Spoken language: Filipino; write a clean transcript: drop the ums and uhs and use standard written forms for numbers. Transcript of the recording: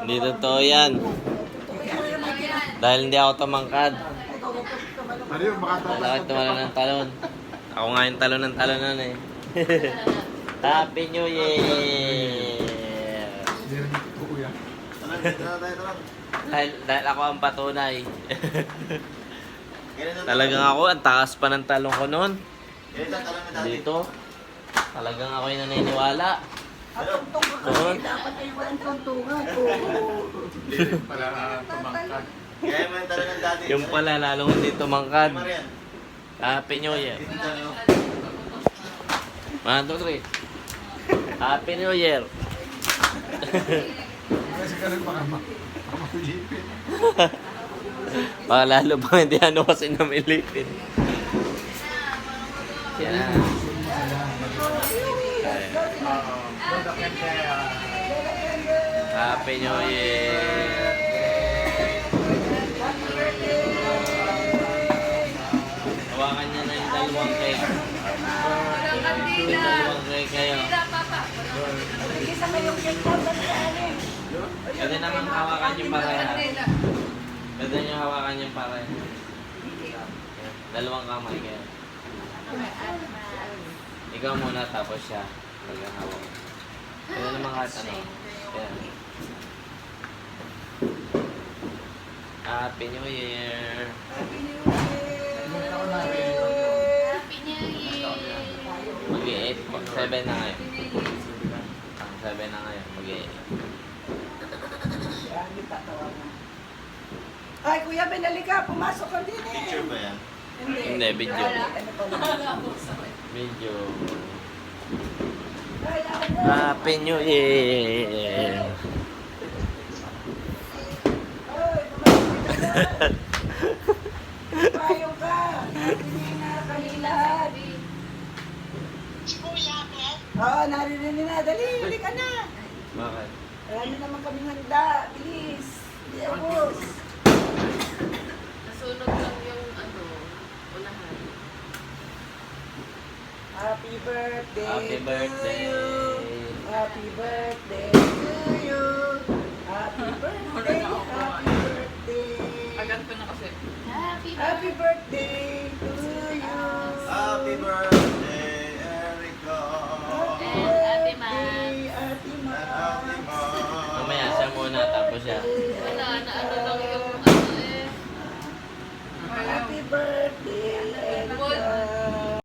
Hindi totoo yan. Dahil hindi ako tumangkad. Mario, makatawa. Bakit tumalo ng talon? Ako nga yung talon ng talonan eh. Happy New Year! Dahil ako ang patunay. Talagang ako, ang taas pa ng talong ko noon. Dito. Talagang ako yung naniniwala. Noon. Dapat ay walang tuntungan. Para tumangkad. Kaya mo yung talagang dati. Yung pala, lalong hindi tumangkad. Marian. Happy New Year. 1, 2, 3. Happy New Year. Kasi ka rin baka makulipin. Baka lalo pa hindi ano kasi namilipin. Yan na. Happy New Year. Hawakan niya na yung dalawang cake. Yung dalawang cake kayo. Isa kayong cake daw, dali ano eh. Pwede naman hawakan yung pareha. Pwede nyo hawakan yung pareha. Dalawang kamay kayo. Ikaw muna tapos siya. Pag-hawak. Pwede naman kahit ano. Ayan. Happy New Year! Happy New Year! Mag-i-8 po. 7 na ngayon. 7 na ngayon. Mag-i-8. Ay, Kuya Ben, halika. Pumasok ka din eh. Picture ba yan? Hindi, video. Ano pa ba? Video. Ay, ako. Happy New Year! Ay, pumasok ka na. Payo ka. Narinig na kanilahan. Oo, narinig na. Dali, halika na. Bakit? Marami naman kaming handa. Bilis. Hindi abos. Nasunog lang yung unahan. Happy birthday. Happy birthday! To you. Happy birthday to you. Happy birthday. Happy birthday. Agad ko na kasi. Happy birthday to you. Happy birthday, Erica. Happy Ate Ma. birthday, Ate Ma. Happy birthday. Mamaya siya muna tapos siya. Ano lang yung Happy birthday.